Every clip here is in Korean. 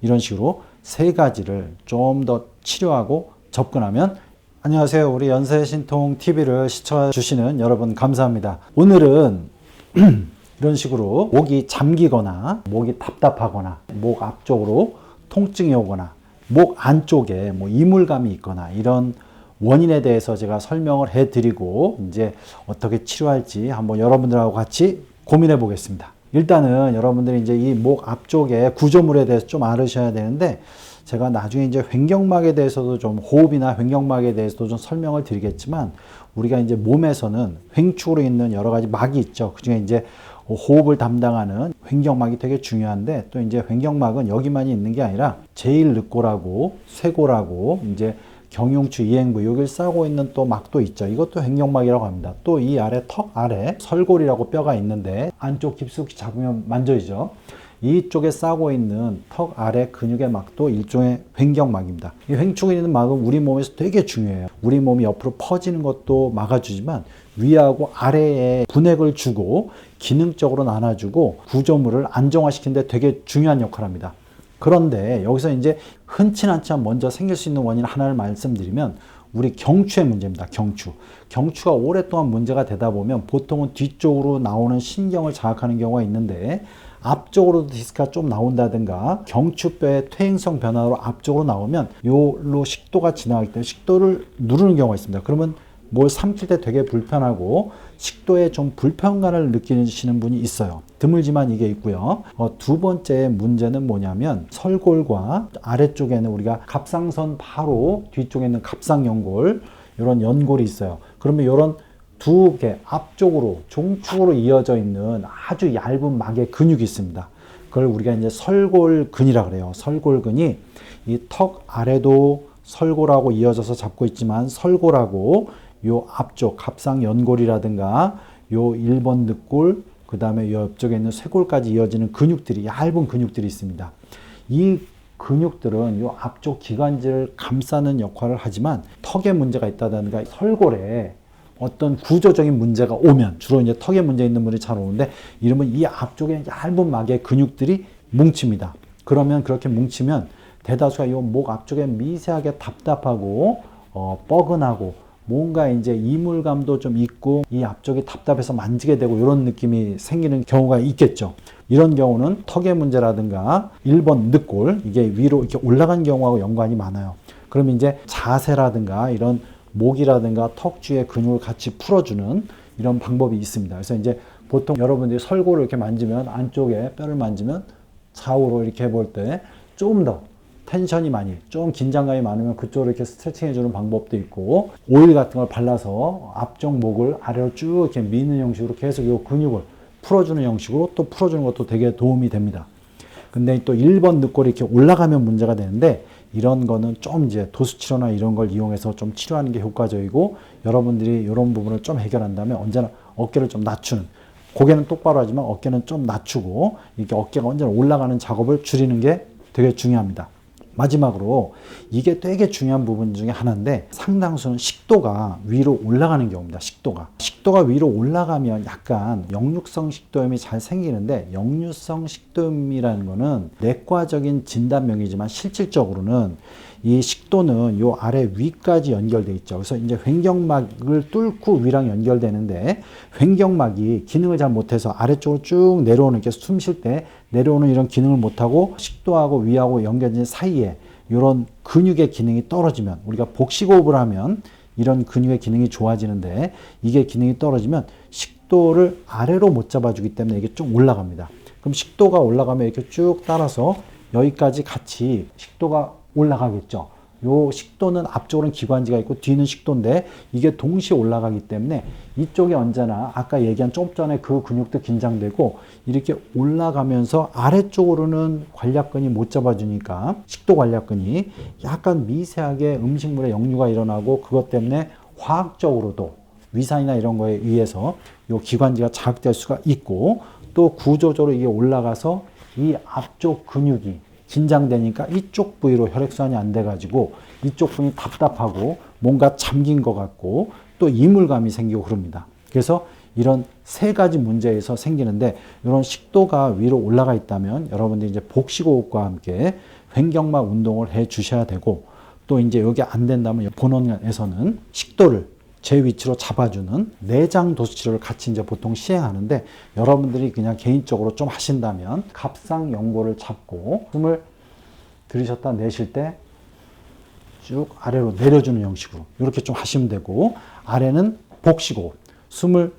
이런 식으로 세 가지를 좀 더 치료하고 접근하면 안녕하세요. 우리 연세신통TV를 시청해주시는 여러분 감사합니다. 오늘은 이런 식으로 목이 잠기거나 목이 답답하거나 목 앞쪽으로 통증이 오거나 목 안쪽에 뭐 이물감이 있거나 이런 원인에 대해서 제가 설명을 해드리고 이제 어떻게 치료할지 한번 여러분들하고 같이 고민해 보겠습니다. 일단은 여러분들이 이제 이 목 앞쪽에 구조물에 대해서 좀 알으셔야 되는데 제가 나중에 이제 횡격막에 대해서도 좀 호흡이나 횡격막에 대해서도 좀 설명을 드리겠지만 우리가 이제 몸에서는 횡축으로 있는 여러 가지 막이 있죠. 그 중에 이제 호흡을 담당하는 횡격막이 되게 중요한데 또 이제 횡격막은 여기만이 있는 게 아니라 제1늑골하고 쇄골하고 이제 경흉추, 이행부 여기를 싸고 있는 또 막도 있죠. 이것도 횡격막이라고 합니다. 또 이 아래 턱 아래 설골이라고 뼈가 있는데 안쪽 깊숙이 잡으면 만져지죠. 이쪽에 싸고 있는 턱 아래 근육의 막도 일종의 횡격막입니다. 이 횡축이 있는 막은 우리 몸에서 되게 중요해요. 우리 몸이 옆으로 퍼지는 것도 막아주지만 위하고 아래에 분액을 주고 기능적으로 나눠주고 구조물을 안정화시키는 데 되게 중요한 역할을 합니다. 그런데 여기서 이제 흔치 않지만 먼저 생길 수 있는 원인 하나를 말씀드리면 우리 경추의 문제입니다. 경추가 오랫동안 문제가 되다 보면 보통은 뒤쪽으로 나오는 신경을 자극하는 경우가 있는데 앞쪽으로도 디스크가 좀 나온다든가 경추뼈의 퇴행성 변화로 앞쪽으로 나오면 요로 식도가 지나가기 때문에 식도를 누르는 경우가 있습니다. 그러면 뭘 삼킬 때 되게 불편하고 식도에 좀 불편감을 느끼시는 분이 있어요. 드물지만 이게 있고요. 두 번째 문제는 뭐냐면 설골과 아래쪽에는 우리가 갑상선 바로 뒤쪽에 있는 갑상연골 이런 연골이 있어요. 그러면 이런 두 개 앞쪽으로 종축으로 이어져 있는 아주 얇은 막의 근육이 있습니다. 그걸 우리가 이제 설골근이라 그래요. 설골근이 이 턱 아래도 설골하고 이어져서 잡고 있지만 설골하고 요 앞쪽 갑상연골이라든가 요 1번 늑골 그 다음에 요 옆쪽에 있는 쇄골까지 이어지는 근육들이 얇은 근육들이 있습니다. 이 근육들은 요 앞쪽 기관지를 감싸는 역할을 하지만 턱에 문제가 있다든가 설골에 어떤 구조적인 문제가 오면 주로 이제 턱에 문제 있는 분이 잘 오는데 이러면 이 앞쪽에 얇은 막의 근육들이 뭉칩니다. 그러면 그렇게 뭉치면 대다수가 이 목 앞쪽에 미세하게 답답하고 뻐근하고 뭔가 이제 이물감도 좀 있고 이 앞쪽이 답답해서 만지게 되고 이런 느낌이 생기는 경우가 있겠죠. 이런 경우는 턱의 문제라든가 1번 늑골 이게 위로 이렇게 올라간 경우하고 연관이 많아요. 그러면 이제 자세라든가 이런 목이라든가 턱 주위의 근육을 같이 풀어주는 이런 방법이 있습니다. 그래서 이제 보통 여러분들이 설골을 이렇게 만지면 안쪽에 뼈를 만지면 좌우로 이렇게 해볼 때 조금 더 텐션이 많이 좀 긴장감이 많으면 그쪽으로 이렇게 스트레칭 해주는 방법도 있고 오일 같은 걸 발라서 앞쪽 목을 아래로 쭉 이렇게 미는 형식으로 계속 이 근육을 풀어주는 형식으로 또 풀어주는 것도 되게 도움이 됩니다. 근데 또 1번 늑골이 이렇게 올라가면 문제가 되는데 이런 거는 좀 이제 도수치료나 이런 걸 이용해서 좀 치료하는 게 효과적이고 여러분들이 이런 부분을 좀 해결한다면 언제나 어깨를 좀 낮추는 고개는 똑바로 하지만 어깨는 좀 낮추고 이렇게 어깨가 언제나 올라가는 작업을 줄이는 게 되게 중요합니다. 마지막으로 이게 되게 중요한 부분 중에 하나인데 상당수는 식도가 위로 올라가는 경우입니다. 식도가 위로 올라가면 약간 역류성 식도염이 잘 생기는데 역류성 식도염이라는 거는 내과적인 진단명이지만 실질적으로는 이 식도는 요 아래 위까지 연결돼 있죠. 그래서 이제 횡격막을 뚫고 위랑 연결되는데 횡격막이 기능을 잘 못해서 아래쪽으로 쭉 내려오는 게 숨 쉴 때 내려오는 이런 기능을 못하고 식도하고 위하고 연결된 사이에 이런 근육의 기능이 떨어지면 우리가 복식호흡을 하면 이런 근육의 기능이 좋아지는데 이게 기능이 떨어지면 식도를 아래로 못 잡아주기 때문에 이게 좀 올라갑니다. 그럼 식도가 올라가면 이렇게 쭉 따라서 여기까지 같이 식도가 올라가겠죠. 요 식도는 앞쪽으로는 기관지가 있고 뒤는 식도인데 이게 동시에 올라가기 때문에 이쪽에 언제나 아까 얘기한 좀 전에 그 근육도 긴장되고 이렇게 올라가면서 아래쪽으로는 관략근이 못 잡아주니까 식도 관략근이 약간 미세하게 음식물에 역류가 일어나고 그것 때문에 화학적으로도 위산이나 이런 거에 의해서 요 기관지가 자극될 수가 있고 또 구조적으로 이게 올라가서 이 앞쪽 근육이 긴장되니까 이쪽 부위로 혈액순환이 안 돼가지고 이쪽 부위 답답하고 뭔가 잠긴 것 같고 또 이물감이 생기고 그럽니다. 그래서 이런 세 가지 문제에서 생기는데 이런 식도가 위로 올라가 있다면 여러분들이 이제 복식호흡과 함께 횡격막 운동을 해 주셔야 되고, 또 이제 여기 안 된다면 본원에서는 식도를 제 위치로 잡아주는 내장 도수 치료를 같이 이제 보통 시행하는데, 여러분들이 그냥 개인적으로 좀 하신다면 갑상 연골을 잡고 숨을 들이셨다 내쉴 때 쭉 아래로 내려주는 형식으로 이렇게 좀 하시면 되고, 아래는 복식호흡, 숨을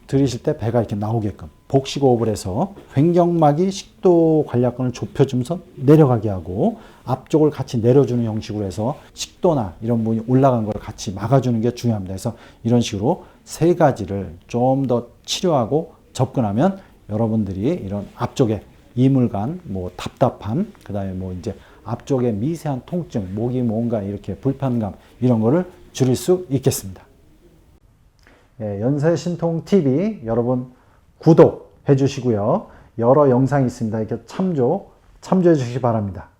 들이실 때 배가 이렇게 나오게끔 복식호흡을 해서 횡격막이 식도 관략근을 좁혀주면서 내려가게 하고, 앞쪽을 같이 내려주는 형식으로 해서 식도나 이런 부분이 올라간 걸 같이 막아주는 게 중요합니다. 그래서 이런 식으로 세 가지를 좀 더 치료하고 접근하면 여러분들이 이런 앞쪽에 이물감, 뭐 답답함, 그 다음에 뭐 이제 앞쪽에 미세한 통증, 목이 뭔가 이렇게 불편감, 이런 거를 줄일 수 있겠습니다. 예, 연세신통TV 여러분 구독해 주시고요. 여러 영상이 있습니다. 이렇게 참조해 주시기 바랍니다.